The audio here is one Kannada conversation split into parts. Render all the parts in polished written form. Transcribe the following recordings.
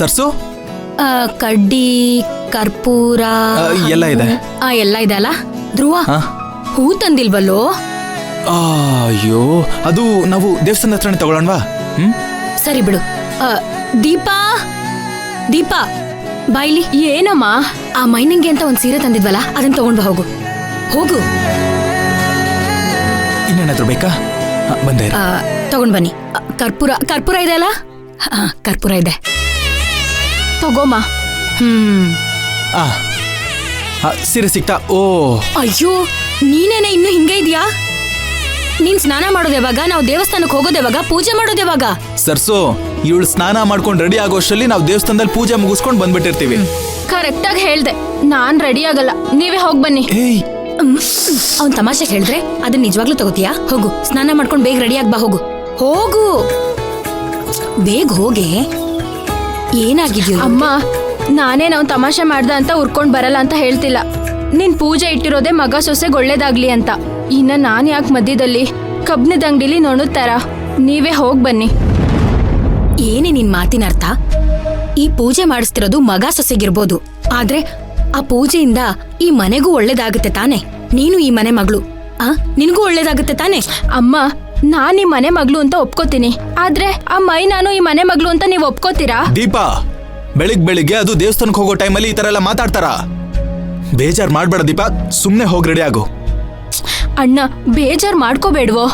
ಸರ್ಸು ಕಡ್ಡಿ ಕರ್ಪೂರ ಎಲ್ಲ ಇದೆ. ಎಲ್ಲ ಇದೆ ಅಲ್ಲ. ಧ್ರುವ, ಹೂ ತಂದಿಲ್ವಲ್ಲೋ? ಅಯ್ಯೋ, ಅದು ನಾವು ದೇವಸ್ಥಾನದ ಹತ್ರನೇ ತಗೊಳ್ಳೋಣವಾ? ಸರಿ ಬಿಡು. ದೀಪಾ, ದೀಪಾ ಬಾಯ್ಲಿ. ಏನಮ್ಮ? ಆ ಮೈನಿಂಗ್ಗೆ ಅಂತ ಒಂದ್ ಸೀರೆ ತಂದಿದ್ವಲ್ಲ, ಅದನ್ನ ತಗೊಂಡ್ ಬಾ. ಹೋಗು ಹೋಗು. ಇನ್ನೇನಾದ್ರೂ ಬೇಕಾ? ಬಂದೆ. ತಗೊಂಡ್ ಬನ್ನಿ. ಕರ್ಪೂರ ಕರ್ಪೂರ ಇದೆ ಅಲ್ಲ? ಕರ್ಪೂರ ಇದೆ, ತಗೋಮ್ಮ. ಸೀರೆ ಸಿಕ್ತಾ? ಓ ಅಯ್ಯೋ, ನೀನೇನೆ ಇನ್ನು ಹಿಂಗೆ ಇದೆಯಾ? ನೀನ್ ಸ್ನಾನ ಮಾಡೋದು ಯಾವಾಗ? ನಾವು ದೇವಸ್ಥಾನಕ್ಕೆ ಹೋಗೋದು ಯಾವಾಗ? ಪೂಜೆ ಮಾಡೋದು ಯಾವಾಗ? ಸರ್ಸು, ಇವಳು ಸ್ನಾನ ಮಾಡ್ಕೊಂಡು ರೆಡಿ ಆಗೋಷ್ಟರಲ್ಲಿ ನಾವು ದೇವಸ್ಥಾನದಲ್ಲಿ ಪೂಜೆ ಮುಗಿಸ್ಕೊಂಡು ಬಂದ್ಬಿಟ್ಟಿರ್ತೀವಿ. ಕರೆಕ್ಟ್ ಆಗಿ ಹೇಳ್ದೆ. ನಾನ್ ರೆಡಿ ಆಗಲ್ಲ, ನೀವೇ ಹೋಗ್ ಬನ್ನಿ. ಅವ್ನ್ ತಮಾಷೆ ಹೇಳಿದ್ರೆ ಅದನ್ನ ನಿಜವಾಗ್ಲೂ ತಗೋತೀಯಾ? ಹೋಗು, ಸ್ನಾನ ಮಾಡ್ಕೊಂಡು ಬೇಗ ರೆಡಿ ಆಗ್ ಬಾ. ಹೋಗು ಹೋಗು, ಬೇಗ ಹೋಗೆ. ಏನಾಗಿದ್ಯೋ ಅಮ್ಮ? ನಾನೇನ್ ಅವ್ನ್ ತಮಾಷೆ ಮಾಡ್ದ ಅಂತ ಉರ್ಕೊಂಡ್ ಬರಲ್ಲ ಅಂತ ಹೇಳ್ತಿಲ್ಲ. ನಿನ್ ಪೂಜೆ ಇಟ್ಟಿರೋದೇ ಮಗ ಸೊಸೆಗ್ ಒಳ್ಳೇದಾಗ್ಲಿ ಅಂತ. ಇನ್ನ ನಾನ್ ಯಾಕೆ ಮಧ್ಯದಲ್ಲಿ ಕಬ್ಬಿಣದ ಅಂಗಡಿಲಿ ನೋಡುತ್ತಾರ? ನೀವೇ ಹೋಗ್ ಬನ್ನಿ. ಏನೇ ನಿನ್ ಮಾತಿನ ಅರ್ಥ? ಈ ಪೂಜೆ ಮಾಡಿಸ್ತಿರೋದು ಮಗ ಸೊಸೆಗಿರ್ಬೋದು, ಆದ್ರೆ ಆ ಪೂಜೆಯಿಂದ ಈ ಮನೆಗೂ ಒಳ್ಳೇದಾಗುತ್ತೆ ತಾನೆ? ನೀನು ಈ ಮನೆ ಮಗಳು, ನಿನಗೂ ಒಳ್ಳೇದಾಗುತ್ತೆ ತಾನೆ? ಅಮ್ಮ, ನಾನ್ ಈ ಮನೆ ಮಗಳು ಅಂತ ಒಪ್ಕೋತೀನಿ, ಆದ್ರೆ ಆ ಮೈ ನಾನು ಈ ಮನೆ ಮಗಳು ಅಂತ ನೀವ್ ಒಪ್ಕೋತೀರಾ? ದೀಪಾ, ಬೆಳಿಗ್ಗೆ ಅದು ದೇವಸ್ಥಾನಕ್ಕೆ ಹೋಗೋ ಟೈಮಲ್ಲಿ ಈ ತರ ಎಲ್ಲ ಮಾತಾಡ್ತಾರ? ಬೇಜಾರ್ ಮಾಡ್ಬೇಡ ದೀಪಾ, ಸುಮ್ನೆ ಹೋಗಿ ರೆಡಿ ಆಗು. ಅಣ್ಣ, ಬೇಜಾರ್ ಮಾಡ್ಕೋಬೇಡ್ವೋ?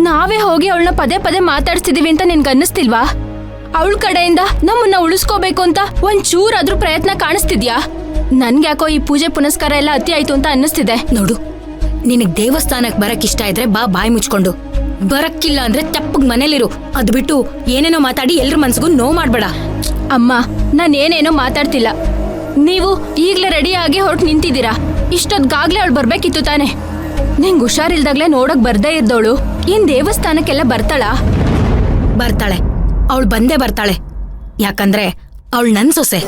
ನಾವೇ ಹೋಗಿ ಅವಳನ್ನ ಪದೇ ಪದೇ ಮಾತಾಡ್ತಿದೀವಿ ಅಂತ ನಿನ್ಗೆ ಅನ್ನಿಸ್ತಿಲ್ವಾ? ಅವಳ ಕಡೆಯಿಂದ ನಮ್ಮನ್ನ ಉಳಿಸ್ಕೋಬೇಕು ಅಂತ ಒಂಚೂರಾದ್ರೂ ಪ್ರಯತ್ನ ಕಾಣಿಸ್ತಿದ್ಯಾ? ನನ್ಗ್ಯಾಕೋ ಈ ಪೂಜೆ ಪುನಸ್ಕಾರ ಎಲ್ಲ ಅತಿ ಆಯ್ತು ಅಂತ ಅನ್ನಿಸ್ತಿದೆ. ನೋಡು, ನಿನಗ್ ದೇವಸ್ಥಾನಕ್ ಬರಕ್ ಇಷ್ಟ ಇದ್ರೆ ಬಾ, ಬಾಯಿ ಮುಚ್ಕೊಂಡು. ಬರಕ್ಕಿಲ್ಲ ಅಂದ್ರೆ ತಪ್ಪಗ್ ಮನೇಲಿರು. ಅದ್ ಬಿಟ್ಟು ಏನೇನೋ ಮಾತಾಡಿ ಎಲ್ರ ಮನ್ಸಿಗೂ ನೋವು ಮಾಡ್ಬೇಡ. ಅಮ್ಮ, ನಾನ್ ಏನೇನೋ ಮಾತಾಡ್ತಿಲ್ಲ. ನೀವು ಈಗ್ಲೇ ರೆಡಿ ಆಗಿ ಹೊರಟು ನಿಂತಿದ್ದೀರಾ. ಇಷ್ಟೊತ್ಗಾಗ್ಲೇ ಅವಳು ಬರ್ಬೇಕಿತ್ತು ತಾನೆ? ನಿಂಗ್ ಹುಷಾರಿಲ್ದಾಗ್ಲೇ ನೋಡಕ್ ಬರ್ದೇ ಇದ್ದವಳು ಏನ್ ದೇವಸ್ಥಾನಕ್ಕೆಲ್ಲ ಬರ್ತಾಳಾ? ಬರ್ತಾಳೆ, ಅವಳು ಬಂದೇ ಬರ್ತಾಳೆ. ಯಾಕಂದ್ರೆ ಅವಳು ನನ್ ಸೊಸೆ.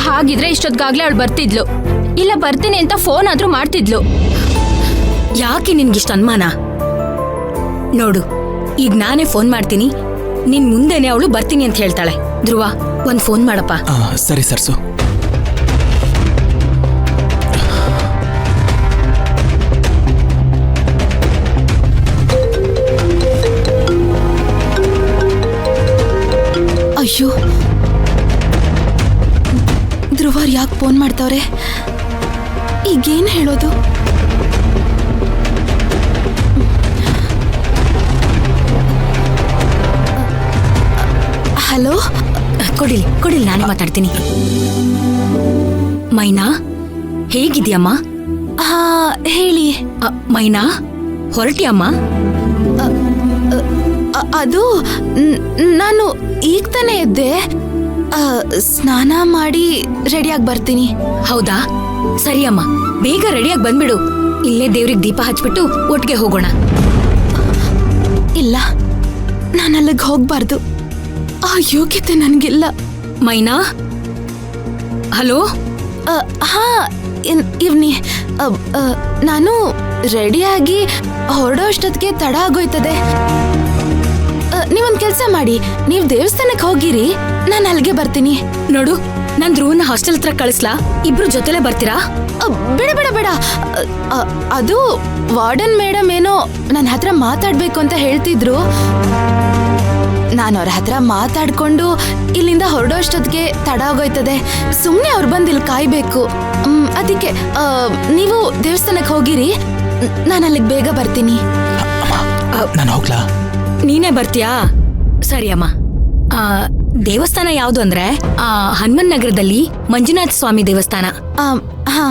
ಹಾಗಿದ್ರೆ ಇಷ್ಟೊತ್ಗಾಗ್ಲೇ ಅವಳು ಬರ್ತಿದ್ಲು, ಇಲ್ಲ ಬರ್ತೀನಿ ಅಂತ ಫೋನ್ ಆದ್ರೂ ಮಾಡ್ತಿದ್ಲು. ಯಾಕೆ ನಿನ್ಗಿಷ್ಟ ಅನುಮಾನ? ನೋಡು, ಈಗ ನಾನೇ ಫೋನ್ ಮಾಡ್ತೀನಿ, ನಿನ್ ಮುಂದೆನೆ ಅವಳು ಬರ್ತೀನಿ ಅಂತ ಹೇಳ್ತಾಳೆ. ಧ್ರುವ, ಒಂದ್ ಫೋನ್ ಮಾಡಪ್ಪ. ಸರಿ ಸರ್ಸು. ಅಯ್ಯೋ, ಧ್ರುವರ್ ಯಾಕೆ ಫೋನ್ ಮಾಡ್ತಾವ್ರೆ? ಈಗೇನು ಹೇಳೋದು? ಹಲೋ, ಕೊಡಿಲ್ ನಾನೇ ಮಾತಾಡ್ತೀನಿ. ಮೈನಾ, ಹೇಗಿದ್ಯಮ್ಮ? ಹಾ, ಹೇಳಿ. ಮೈನಾ, ಹೊರಟಿಯಮ್ಮ? ಅದು ನಾನು ಈಗ ತಾನೇ ಎದ್ದೆ. ಸ್ನಾನ ಮಾಡಿ ರೆಡಿಯಾಗಿ ಬರ್ತೀನಿ. ಹೌದಾ? ಸರಿ ಅಮ್ಮ, ಬೇಗ ರೆಡಿಯಾಗಿ ಬಂದ್ಬಿಡು. ಇಲ್ಲೇ ದೇವ್ರಿಗೆ ದೀಪ ಹಚ್ಬಿಟ್ಟು ಒಟ್ಟಿಗೆ ಹೋಗೋಣ. ಇಲ್ಲ, ನಾನು ಅಲ್ಲಿಗೆ ಹೋಗ್ಬಾರ್ದು. ಆ ಯೋಗ್ಯತೆ ನನಗಿಲ್ಲ. ಮೈನಾ, ಹಲೋ. ಹಾ, ಇವ್ನಿ, ನಾನು ರೆಡಿಯಾಗಿ ಹೊರಡೋ ಅಷ್ಟೊತ್ತಿಗೆ ತಡ ಆಗೋಯ್ತದೆ. ನೀವೊಂದು ಕೆಲಸ ಮಾಡಿ, ನೀವು ದೇವಸ್ಥಾನಕ್ಕೆ ಹೋಗಿರಿ, ನಾನು ಅಲ್ಲಿಗೆ ಬರ್ತೀನಿ. ನೋಡು, ನಾನ್ ಧ್ರುವನ ಹಾಸ್ಟೆಲ್ ಹತ್ರ ಕಳಿಸ್ಲಾ? ಇಬ್ರು ಜೊತೆಲೆ ಬರ್ತೀರಾ? ಬೇಡ ಬೇಡ ಬೇಡ. ಅದು ವಾರ್ಡನ್ ಮೇಡಮ್ ಏನೋ ನನ್ನ ಹತ್ರ ಮಾತಾಡ್ಬೇಕು ಅಂತ ಹೇಳ್ತಿದ್ರು. ನಾನು ಅವ್ರ ಹತ್ರ ಮಾತಾಡ್ಕೊಂಡು ಇಲ್ಲಿಂದ ಹೊರಡೋ ಅಷ್ಟೊತ್ತಿಗೆ ತಡ ಆಗೋಯ್ತದೆ. ಸುಮ್ಮನೆ ಅವ್ರು ಬಂದು ಇಲ್ಲಿ ಕಾಯ್ಬೇಕು. ಅದಕ್ಕೆ ನೀವು ದೇವಸ್ಥಾನಕ್ಕೆ ಹೋಗಿರಿ, ನಾನು ಅಲ್ಲಿಗೆ ಬೇಗ ಬರ್ತೀನಿ. ನಾನು ಹೋಗ್ಲಾ? ನೀನೇ ಬರ್ತೀಯಾ? ಸರಿ ಅಮ್ಮ. ದೇವಸ್ಥಾನ ಯಾವ್ದು ಅಂದ್ರೆ ಹನುಮನ್ ನಗರದಲ್ಲಿ ಮಂಜುನಾಥ ಸ್ವಾಮಿ ದೇವಸ್ಥಾನ. ಹಾ,